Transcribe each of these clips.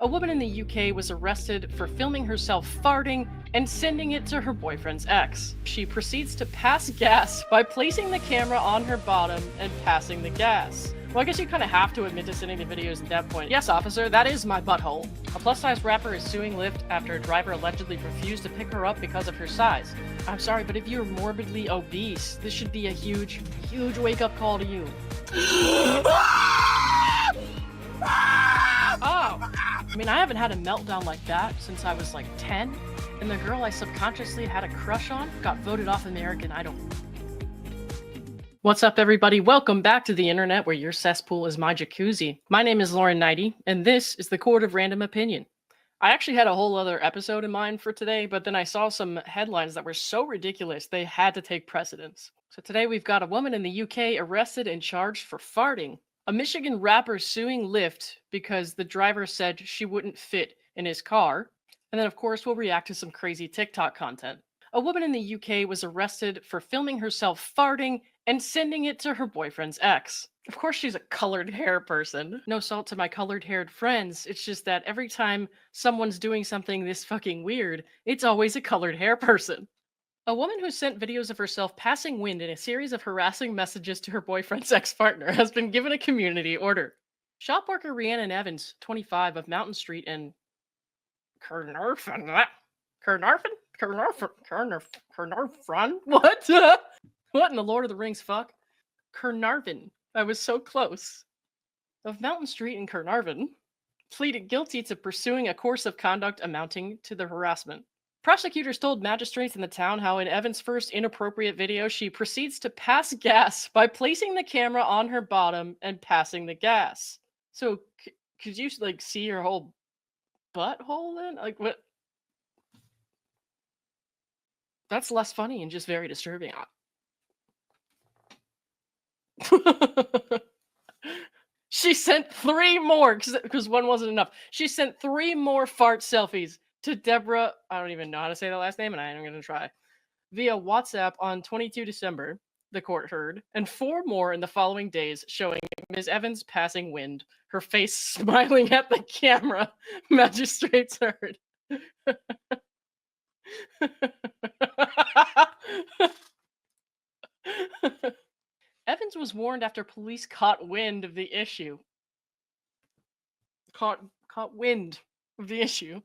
A woman in the UK was arrested for filming herself farting and sending it to her boyfriend's ex. She proceeds to pass gas by placing the camera on her bottom and passing the gas. Well, I guess you kind of have to admit to sending the videos at that point. Yes, officer, that is my butthole. A plus-size rapper is suing Lyft after a driver allegedly refused to pick her up because of her size. I'm sorry, but if you're morbidly obese, this should be a huge, huge wake-up call to you. Oh, I mean, I haven't had a meltdown like that since I was like 10, and the girl I subconsciously had a crush on got voted off American Idol. What's up, everybody? Welcome back to the internet where your cesspool is my jacuzzi. My name is Neidigh, and this is the Court of Random Opinion. I actually had a whole other episode in mind for today, but then I saw some headlines that were so ridiculous they had to take precedence. So today we've got a woman in the UK arrested and charged for farting. A Michigan rapper suing Lyft because the driver said she wouldn't fit in his car. And then, of course, we'll react to some crazy TikTok content. A woman in the UK was arrested for filming herself farting and sending it to her boyfriend's ex. Of course, she's a colored hair person. No salt to my colored haired friends. It's just that every time someone's doing something this fucking weird, it's always a colored hair person. A woman who sent videos of herself passing wind in a series of harassing messages to her boyfriend's ex-partner has been given a community order. Shop worker Rhiannon Evans, 25, of Mountain Street in Carnarvon? What? What in the Lord of the Rings fuck? Carnarvon. I was so close. Of Mountain Street in Carnarvon, pleaded guilty to pursuing a course of conduct amounting to the harassment. Prosecutors told magistrates in the town how in Evans' first inappropriate video, she proceeds to pass gas by placing the camera on her bottom and passing the gas. So, could you, like, see her whole butthole then? Like, what? That's less funny and just very disturbing. She sent 3 more, because one wasn't enough. She sent 3 more fart selfies to Deborah, I don't even know how to say the last name, and I am going to try, via WhatsApp on 22 December, the court heard, and 4 more in the following days showing Ms. Evans passing wind, her face smiling at the camera, magistrates heard. Evans was warned after police caught wind of the issue. Caught wind of the issue.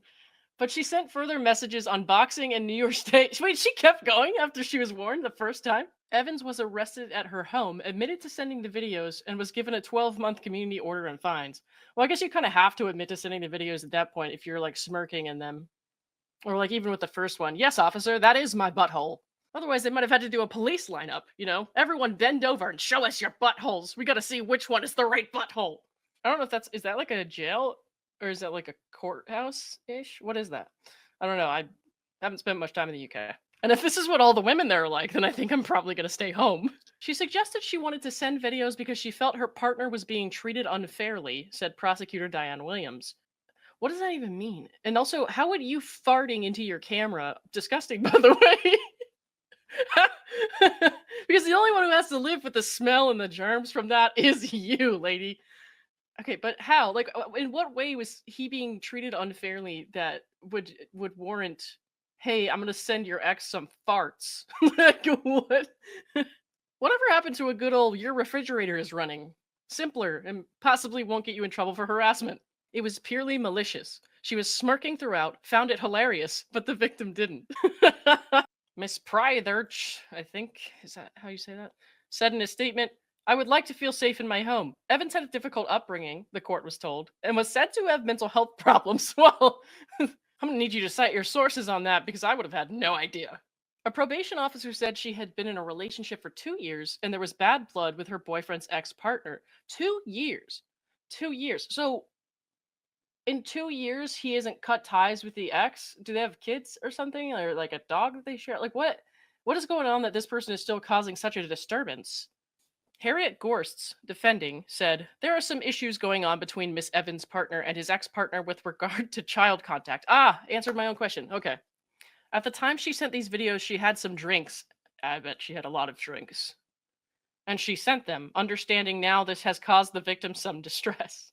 But she sent further messages on boxing and New York State. Wait, she kept going after she was warned the first time? Evans was arrested at her home, admitted to sending the videos, and was given a 12-month community order and fines. Well, I guess you kind of have to admit to sending the videos at that point if you're, like, smirking in them. Or, like, even with the first one. Yes, officer, that is my butthole. Otherwise, they might have had to do a police lineup, you know? Everyone bend over and show us your buttholes. We gotta see which one is the right butthole. I don't know if is that like a jail? Or is that like a courthouse-ish? What is that? I don't know. I haven't spent much time in the UK. And if this is what all the women there are like, then I think I'm probably going to stay home. She suggested she wanted to send videos because she felt her partner was being treated unfairly, said prosecutor Diane Williams. What does that even mean? And also, how would you farting into your camera? Disgusting, by the way. Because the only one who has to live with the smell and the germs from that is you, lady. Okay, but how? Like, in what way was he being treated unfairly that would warrant, hey, I'm gonna send your ex some farts? Like, what? Whatever happened to a good old your refrigerator is running? Simpler and possibly won't get you in trouble for harassment. It was purely malicious. She was smirking throughout, found it hilarious, but the victim didn't. Miss Pryderch, I think, is that how you say that? Said in a statement, I would like to feel safe in my home. Evans had a difficult upbringing, the court was told, and was said to have mental health problems. Well, I'm going to need you to cite your sources on that because I would have had no idea. A probation officer said she had been in a relationship for 2 years and there was bad blood with her boyfriend's ex-partner. 2 years. 2 years. So, in 2 years, he hasn't cut ties with the ex? Do they have kids or something? Or like a dog that they share? Like, what is going on that this person is still causing such a disturbance? Harriet Gorsts, defending, said, there are some issues going on between Miss Evans' partner and his ex-partner with regard to child contact. Answered my own question. Okay. At the time she sent these videos, she had some drinks. I bet she had a lot of drinks. And she sent them, understanding now this has caused the victim some distress.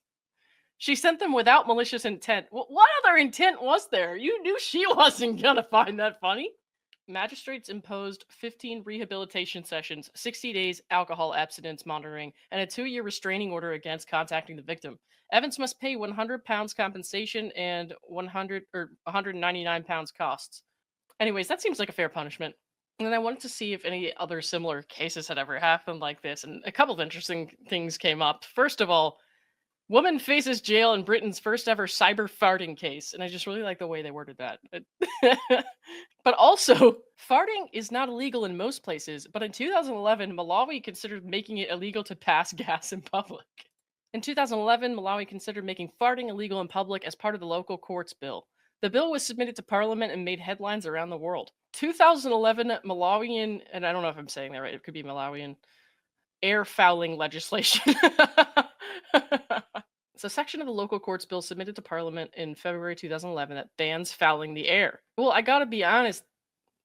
She sent them without malicious intent. What other intent was there? You knew she wasn't gonna find that funny. Magistrates imposed 15 rehabilitation sessions, 60 days alcohol abstinence monitoring, and a 2-year restraining order against contacting the victim. Evans must pay £100 compensation and 199 pounds costs. Anyways, that seems like a fair punishment. And then I wanted to see if any other similar cases had ever happened like this, and a couple of interesting things came up. First of all, woman faces jail in Britain's first ever cyber farting case, and I just really like the way they worded that. But also, farting is not illegal in most places, but in 2011, Malawi considered making it illegal to pass gas in public. In 2011, Malawi considered making farting illegal in public as part of the local courts bill. The bill was submitted to parliament and made headlines around the world. 2011 Malawian, and I don't know if I'm saying that right, it could be Malawian, air fouling legislation. It's a section of the local courts bill submitted to parliament in February 2011 that bans fouling the air. Well, I gotta be honest,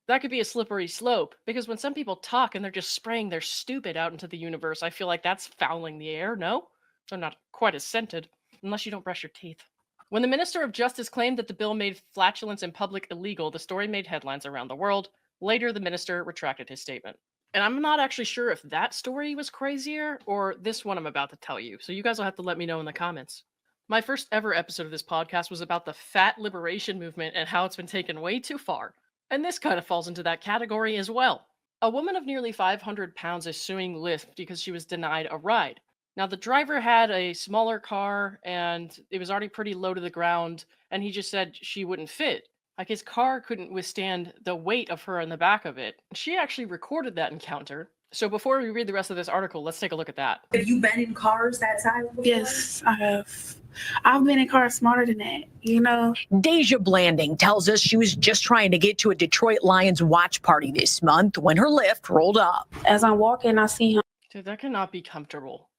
that could be a slippery slope, because when some people talk and they're just spraying their stupid out into the universe, I feel like that's fouling the air, no? So not quite as scented, unless you don't brush your teeth. When the Minister of Justice claimed that the bill made flatulence in public illegal, the story made headlines around the world. Later, the minister retracted his statement. And I'm not actually sure if that story was crazier or this one I'm about to tell you, so you guys will have to let me know in the comments. My first ever episode of this podcast was about the fat liberation movement and how it's been taken way too far. And this kind of falls into that category as well. A woman of nearly 500 pounds is suing Lyft because she was denied a ride. Now, the driver had a smaller car and it was already pretty low to the ground, and he just said she wouldn't fit. Like, his car couldn't withstand the weight of her in the back of it. She actually recorded that encounter. So before we read the rest of this article, let's take a look at that. Have you been in cars that size before? Yes, I have. I've been in cars smarter than that, you know. Dejuan Blanding tells us she was just trying to get to a Detroit Lions watch party this month when her Lyft rolled up. As I'm walking, I see him. Dude, that cannot be comfortable.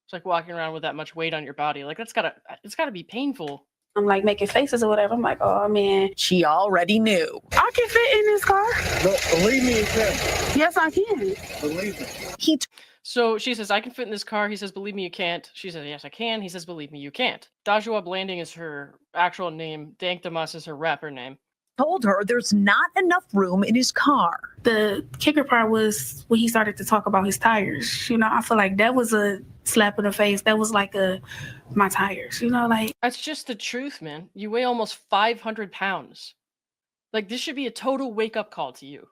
It's like walking around with that much weight on your body. Like, it's gotta be painful. I'm like making faces or whatever. I'm like, oh man. She already knew. I can fit in this car. But believe me, you can. Yes, I can. Believe me. So she says, I can fit in this car. He says, believe me, you can't. She says, yes, I can. He says, believe me, you can't. Dejuan Blanding is her actual name. Dank Demoss is her rapper name. Told her there's not enough room in his car. The kicker part was when he started to talk about his tires. You know, I feel like that was a slap in the face. That was like my tires, you know, like. That's just the truth, man. You weigh almost 500 pounds. Like, this should be a total wake-up call to you.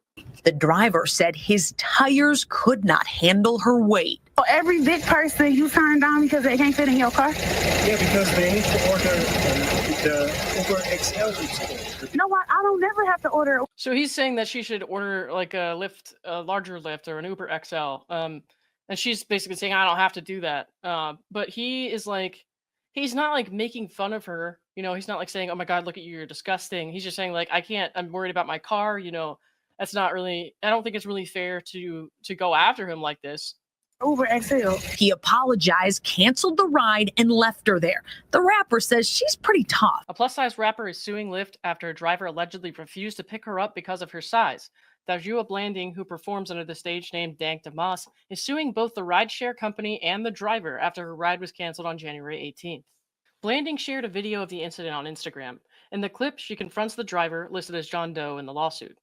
The driver said his tires could not handle her weight. So every big person you turn down because they can't fit in your car? Yeah, because they need to order the Uber XL. You know what? I don't never have to order. So he's saying that she should order like a Lyft, a larger Lyft or an Uber XL. And she's basically saying, I don't have to do that. But he is like, he's not like making fun of her. You know, he's not like saying, oh my God, look at you, you're disgusting. He's just saying like, I'm worried about my car. You know, that's not really, I don't think it's really fair to go after him like this. Uber XL. He apologized, canceled the ride, and left her there. The rapper says she's pretty tough. A plus-size rapper is suing Lyft after a driver allegedly refused to pick her up because of her size. Dejuan Blanding, who performs under the stage name Dank Demoss, is suing both the rideshare company and the driver after her ride was canceled on January 18th. Blanding shared a video of the incident on Instagram. In the clip, she confronts the driver, listed as John Doe in the lawsuit.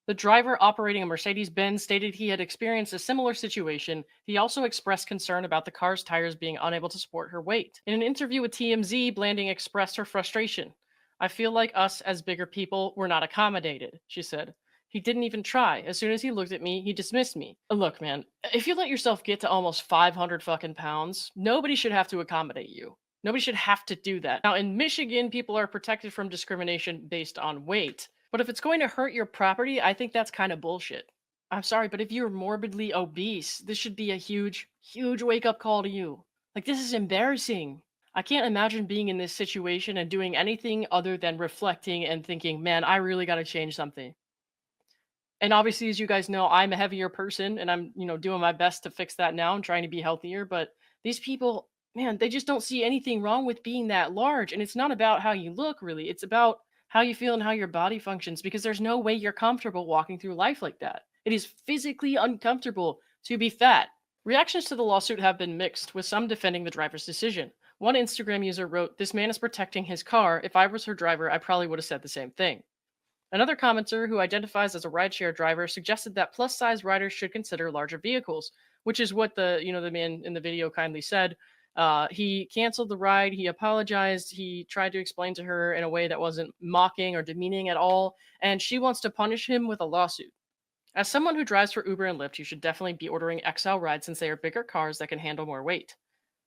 The driver operating a Mercedes-Benz stated he had experienced a similar situation. He also expressed concern about the car's tires being unable to support her weight. In an interview with TMZ, Blanding expressed her frustration. I feel like us as bigger people were not accommodated, she said. He didn't even try. As soon as he looked at me, he dismissed me. Look, man, if you let yourself get to almost 500 fucking pounds, nobody should have to accommodate you. Nobody should have to do that. Now, in Michigan, people are protected from discrimination based on weight. But if it's going to hurt your property, I think that's kind of bullshit. I'm sorry, but if you're morbidly obese, this should be a huge, huge wake-up call to you. Like, this is embarrassing. I can't imagine being in this situation and doing anything other than reflecting and thinking, man, I really got to change something. And obviously, as you guys know, I'm a heavier person and I'm, doing my best to fix that now and trying to be healthier. But these people, man, they just don't see anything wrong with being that large. And it's not about how you look, really. It's about how you feel and how your body functions, because there's no way you're comfortable walking through life like that. It is physically uncomfortable to be fat. Reactions to the lawsuit have been mixed, with some defending the driver's decision. One Instagram user wrote, "This man is protecting his car. If I was her driver, I probably would have said the same thing." Another commenter who identifies as a rideshare driver suggested that plus-size riders should consider larger vehicles, which is what the man in the video kindly said. He canceled the ride. He apologized. He tried to explain to her in a way that wasn't mocking or demeaning at all, and she wants to punish him with a lawsuit. As someone who drives for Uber and Lyft, you should definitely be ordering XL rides since they are bigger cars that can handle more weight,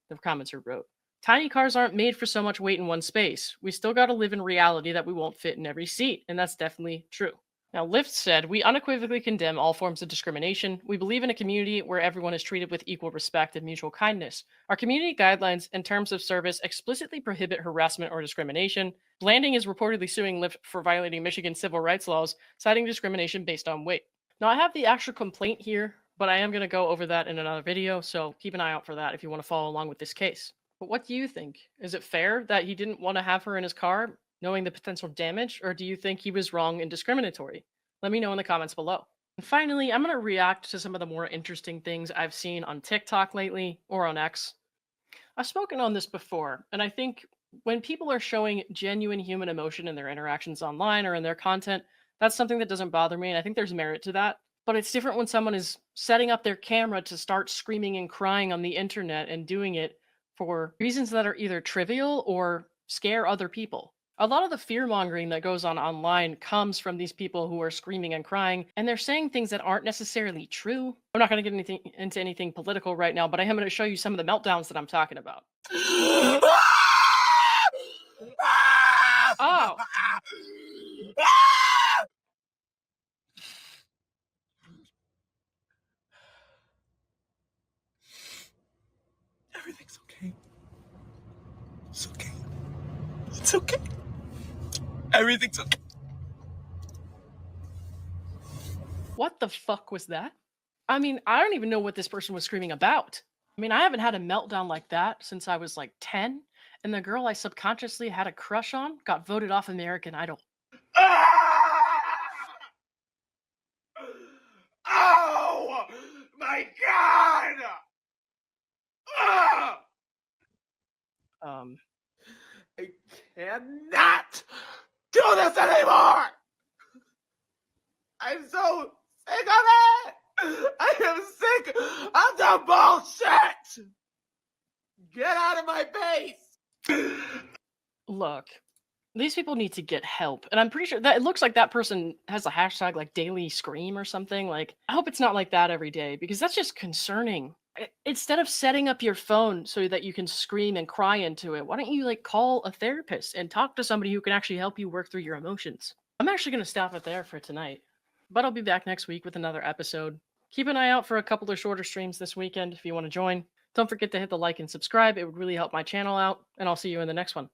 the commenter wrote. Tiny cars aren't made for so much weight in one space. We still got to live in reality that we won't fit in every seat, and that's definitely true. Now, Lyft said, "We unequivocally condemn all forms of discrimination. We believe in a community where everyone is treated with equal respect and mutual kindness. Our community guidelines and terms of service explicitly prohibit harassment or discrimination." Blanding is reportedly suing Lyft for violating Michigan civil rights laws, citing discrimination based on weight. Now, I have the actual complaint here, but I am going to go over that in another video, so keep an eye out for that if you want to follow along with this case. But what do you think? Is it fair that he didn't want to have her in his car, knowing the potential damage, or do you think he was wrong and discriminatory? Let me know in the comments below. And finally, I'm going to react to some of the more interesting things I've seen on TikTok lately, or on X. I've spoken on this before, and I think when people are showing genuine human emotion in their interactions online or in their content, that's something that doesn't bother me, and I think there's merit to that. But it's different when someone is setting up their camera to start screaming and crying on the internet and doing it for reasons that are either trivial or scare other people. A lot of the fear mongering that goes on online comes from these people who are screaming and crying, and they're saying things that aren't necessarily true. I'm not going to get into anything political right now, but I am going to show you some of the meltdowns that I'm talking about. Oh. Everything's okay. It's okay. It's okay. Everything's okay. What the fuck was that? I mean, I don't even know what this person was screaming about. I mean, I haven't had a meltdown like that since I was like 10, and the girl I subconsciously had a crush on got voted off American Idol. Oh my God! I cannot do this anymore! I'm so sick of it! I am sick of the bullshit! Get out of my face! Look, these people need to get help. And I'm pretty sure that it looks like that person has a hashtag like daily scream or something. Like, I hope it's not like that every day because that's just concerning. Instead of setting up your phone so that you can scream and cry into it, why don't you like call a therapist and talk to somebody who can actually help you work through your emotions? I'm actually going to stop it there for tonight, but I'll be back next week with another episode. Keep an eye out for a couple of shorter streams this weekend if you want to join. Don't forget to hit the like and subscribe. It would really help my channel out, and I'll see you in the next one.